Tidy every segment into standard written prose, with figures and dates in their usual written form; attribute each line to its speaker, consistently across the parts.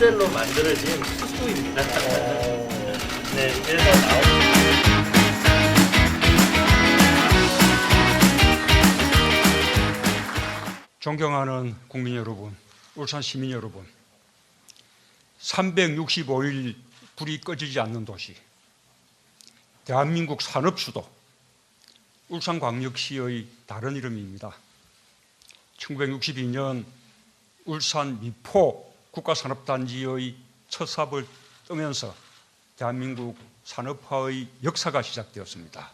Speaker 1: 쌀로 만들어진 수수입니다. 네, 그래서 나온.
Speaker 2: 존경하는 국민 여러분, 울산 시민 여러분, 365일 불이 꺼지지 않는 도시, 대한민국 산업 수도, 울산광역시의 다른 이름입니다. 1962년 울산 미포 국가산업단지의 첫 삽을 뜨면서 대한민국 산업화의 역사가 시작되었습니다.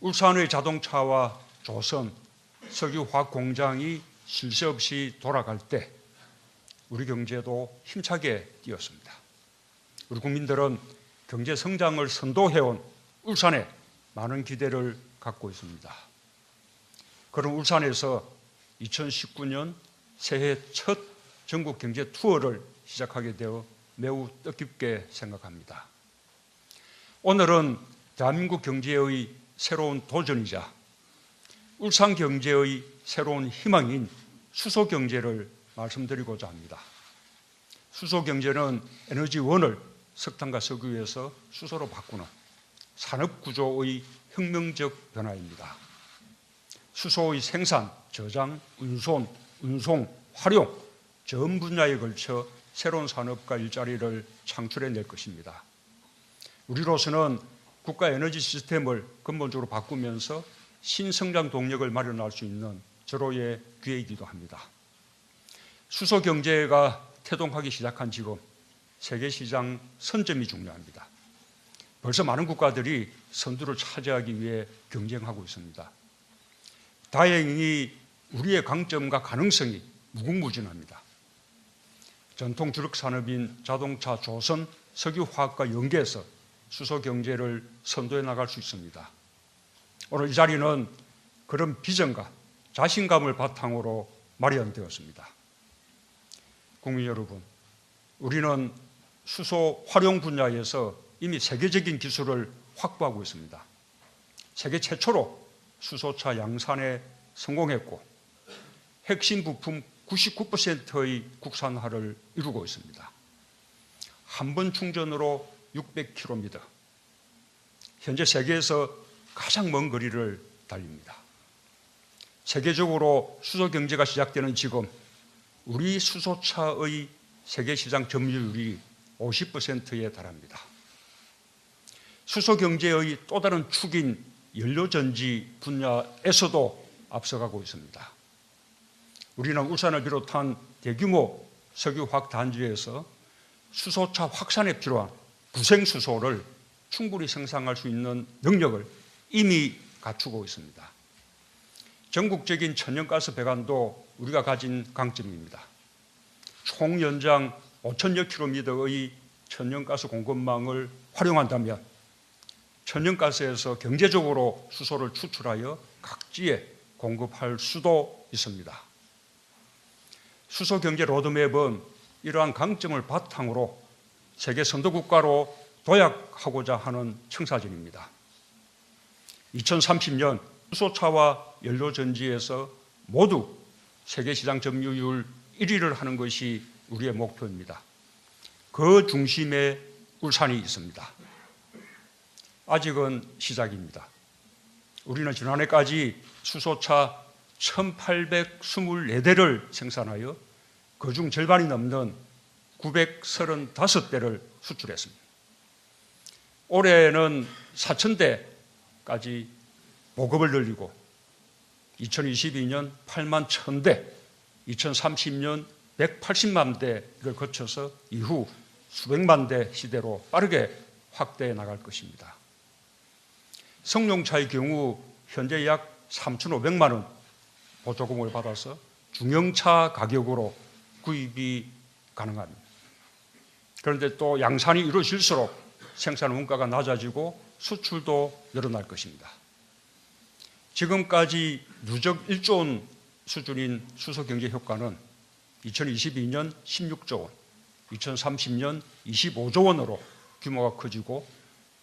Speaker 2: 울산의 자동차와 조선, 석유화학 공장이 쉴 새 없이 돌아갈 때 우리 경제도 힘차게 뛰었습니다. 우리 국민들은 경제 성장을 선도해온 울산에 많은 기대를 갖고 있습니다. 그런 울산에서 2019년 새해 첫 전국 경제 투어를 시작하게 되어 매우 뜻깊게 생각합니다. 오늘은 대한민국 경제의 새로운 도전이자 울산 경제의 새로운 희망인 수소 경제를 말씀드리고자 합니다. 수소 경제는 에너지원을 석탄과 석유에서 수소로 바꾸는 산업 구조의 혁명적 변화입니다. 수소의 생산, 저장, 운송, 활용 전 분야에 걸쳐 새로운 산업과 일자리를 창출해낼 것입니다. 우리로서는 국가 에너지 시스템을 근본적으로 바꾸면서 신성장 동력을 마련할 수 있는 절호의 기회이기도 합니다. 수소 경제가 태동하기 시작한 지금 세계시장 선점이 중요합니다. 벌써 많은 국가들이 선두를 차지하기 위해 경쟁하고 있습니다. 다행히 우리의 강점과 가능성이 무궁무진합니다. 전통 주력 산업인 자동차, 조선, 석유화학과 연계해서 수소 경제를 선도해 나갈 수 있습니다. 오늘 이 자리는 그런 비전과 자신감을 바탕으로 마련되었습니다. 국민 여러분, 우리는 수소 활용 분야에서 이미 세계적인 기술을 확보하고 있습니다. 세계 최초로 수소차 양산에 성공했고 핵심 부품 99%의 국산화를 이루고 있습니다. 한 번 충전으로 600km, 현재 세계에서 가장 먼 거리를 달립니다. 세계적으로 수소 경제가 시작되는 지금 우리 수소차의 세계시장 점유율이 50%에 달합니다. 수소 경제의 또 다른 축인 연료전지 분야에서도 앞서가고 있습니다. 우리는 울산을 비롯한 대규모 석유화학 단지에서 수소차 확산에 필요한 구생수소를 충분히 생산할 수 있는 능력을 이미 갖추고 있습니다. 전국적인 천연가스 배관도 우리가 가진 강점입니다. 총 연장 5천여 킬로미터의 천연가스 공급망을 활용한다면 천연가스에서 경제적으로 수소를 추출하여 각지에 공급할 수도 있습니다. 수소 경제 로드맵은 이러한 강점을 바탕으로 세계 선도국가로 도약하고자 하는 청사진입니다. 2030년 수소차와 연료전지에서 모두 세계시장 점유율 1위를 하는 것이 우리의 목표입니다. 그 중심에 울산이 있습니다. 아직은 시작입니다. 우리는 지난해까지 수소차 1,824대를 생산하여 그중 절반이 넘는 935대를 수출했습니다. 올해는 4,000대까지 보급을 늘리고 2022년 8만 1,000대, 2030년 180만 대를 거쳐서 이후 수백만 대 시대로 빠르게 확대해 나갈 것입니다. 성룡차의 경우 현재 약 3,500만 원 보조금을 받아서 중형차 가격으로 구입이 가능합니다. 그런데 또 양산이 이루어질수록 생산 원가가 낮아지고 수출도 늘어날 것입니다. 지금까지 누적 1조 원 수준인 수소 경제 효과는 2022년 16조 원, 2030년 25조 원으로 규모가 커지고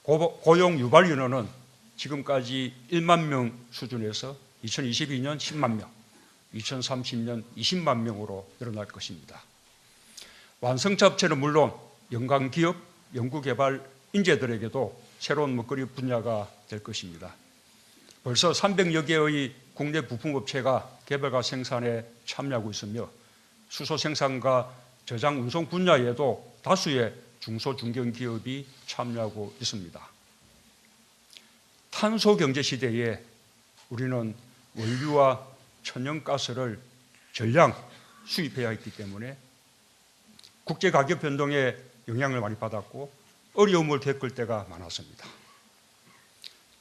Speaker 2: 고용 유발 인원은 지금까지 1만 명 수준에서 2022년 10만 명, 2030년 20만 명으로 늘어날 것입니다. 완성차 업체는 물론 연간 기업, 연구개발 인재들에게도 새로운 먹거리 분야가 될 것입니다. 벌써 300여 개의 국내 부품업체가 개발과 생산에 참여하고 있으며 수소 생산과 저장 운송 분야에도 다수의 중소 중견기업이 참여하고 있습니다. 탄소 경제 시대에 우리는 원유와 천연가스를 전량 수입해야 했기 때문에 국제 가격 변동에 영향을 많이 받았고 어려움을 겪을 때가 많았습니다.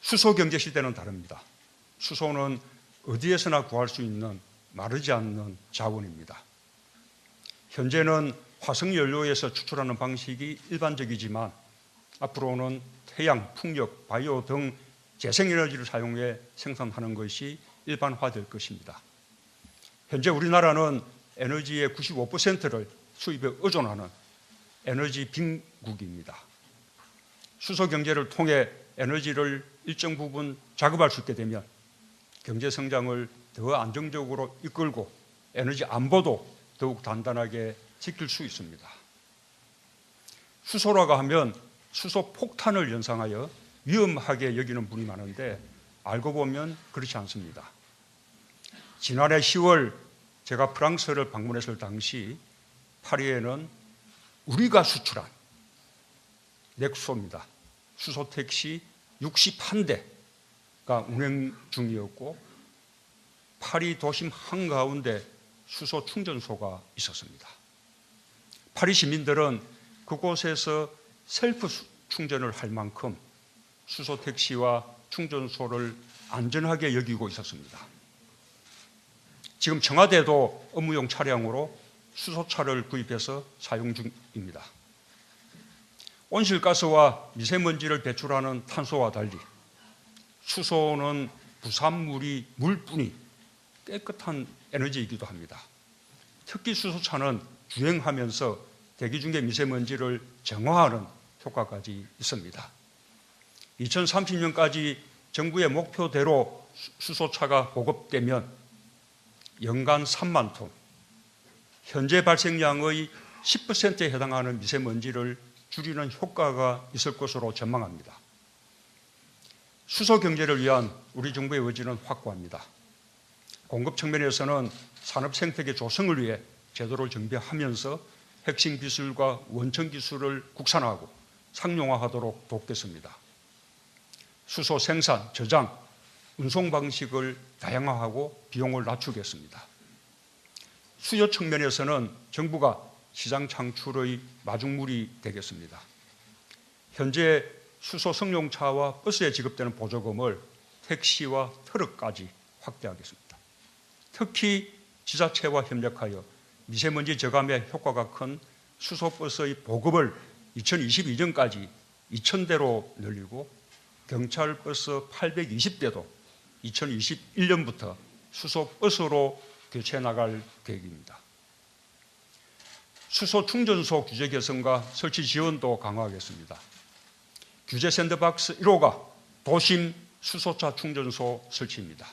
Speaker 2: 수소 경제 시대는 다릅니다. 수소는 어디에서나 구할 수 있는 마르지 않는 자원입니다. 현재는 화석 연료에서 추출하는 방식이 일반적이지만 앞으로는 태양, 풍력, 바이오 등 재생에너지를 사용해 생산하는 것이 일반화될 것입니다. 현재 우리나라는 에너지의 95%를 수입에 의존하는 에너지 빈국입니다. 수소 경제를 통해 에너지를 일정 부분 자급할 수 있게 되면 경제 성장을 더 안정적으로 이끌고 에너지 안보도 더욱 단단하게 지킬 수 있습니다. 수소라고 하면 수소 폭탄을 연상하여 위험하게 여기는 분이 많은데 알고 보면 그렇지 않습니다. 지난해 10월 제가 프랑스를 방문했을 당시 파리에는 우리가 수출한 넥소입니다. 수소 택시 61대가 운행 중이었고 파리 도심 한가운데 수소 충전소가 있었습니다. 파리 시민들은 그곳에서 셀프 충전을 할 만큼 수소 택시와 충전소를 안전하게 여기고 있었습니다. 지금 청와대도 업무용 차량으로 수소차를 구입해서 사용 중입니다. 온실가스와 미세먼지를 배출하는 탄소와 달리 수소는 부산물이 물뿐이 깨끗한 에너지이기도 합니다. 특히 수소차는 주행하면서 대기 중의 미세먼지를 정화하는 효과까지 있습니다. 2030년까지 정부의 목표대로 수소차가 보급되면 연간 3만 톤, 현재 발생량의 10%에 해당하는 미세먼지를 줄이는 효과가 있을 것으로 전망합니다. 수소 경제를 위한 우리 정부의 의지는 확고합니다. 공급 측면에서는 산업 생태계 조성을 위해 제도를 정비하면서 핵심 기술과 원천 기술을 국산화하고 상용화하도록 돕겠습니다. 수소 생산, 저장, 운송 방식을 다양화하고 비용을 낮추겠습니다. 수요 측면에서는 정부가 시장 창출의 마중물이 되겠습니다. 현재 수소 승용차와 버스에 지급되는 보조금을 택시와 트럭까지 확대하겠습니다. 특히 지자체와 협력하여 미세먼지 저감에 효과가 큰 수소버스의 보급을 2022년까지 2,000대로 늘리고 경찰버스 820대도 2021년부터 수소버스로 교체해 나갈 계획입니다. 수소 충전소 규제 개선과 설치 지원도 강화하겠습니다. 규제 샌드박스 1호가 도심 수소차 충전소 설치입니다.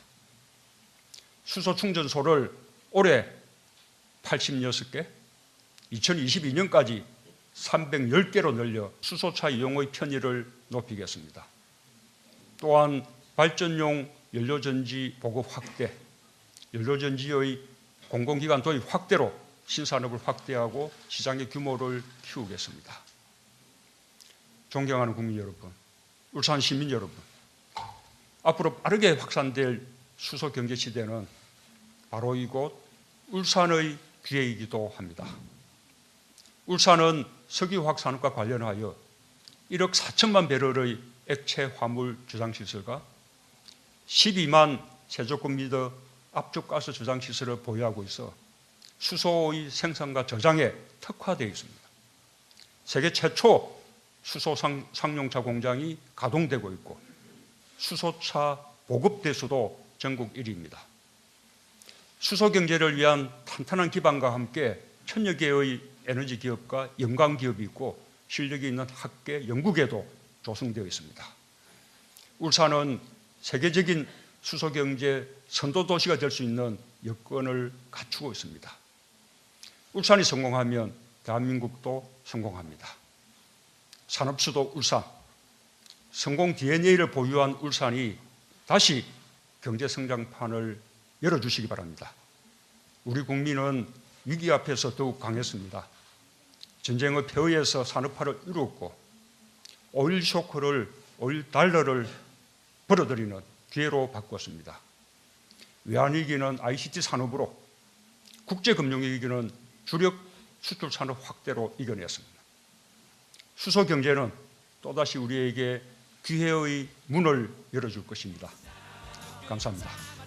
Speaker 2: 수소 충전소를 올해 86개, 2022년까지 310개로 늘려 수소차 이용의 편의를 높이겠습니다. 또한 발전용 연료전지 보급 확대, 연료전지의 공공기관 도입 확대로 신산업을 확대하고 시장의 규모를 키우겠습니다. 존경하는 국민 여러분, 울산 시민 여러분, 앞으로 빠르게 확산될 수소 경제 시대는 바로 이곳 울산의 기회이기도 합니다. 울산은 석유화학 산업과 관련하여 1억 4천만 배럴의 액체 화물 저장 시설과 12만 세조급미터 압축가스 저장 시설을 보유하고 있어 수소의 생산과 저장에 특화되어 있습니다. 세계 최초 수소 상용차 공장이 가동되고 있고 수소차 보급 대수도 전국 1위입니다. 수소 경제를 위한 탄탄한 기반과 함께 1000여 개의 에너지 기업과 연관 기업이 있고 실력이 있는 학계, 연구계도 조성되어 있습니다. 울산은 세계적인 수소 경제 선도 도시가 될 수 있는 여건을 갖추고 있습니다. 울산이 성공하면 대한민국도 성공합니다. 산업수도 울산, 성공 DNA를 보유한 울산이 다시 경제성장판을 열어주시기 바랍니다. 우리 국민은 위기 앞에서 더욱 강했습니다. 전쟁의 폐허에서 산업화를 이루었고 오일 쇼크를, 오일 달러를 벌어들이는 기회로 바꾸었습니다. 외환위기는 ICT 산업으로, 국제금융위기는 주력 수출 산업 확대로 이겨냈습니다. 수소경제는 또다시 우리에게 기회의 문을 열어줄 것입니다. 감사합니다.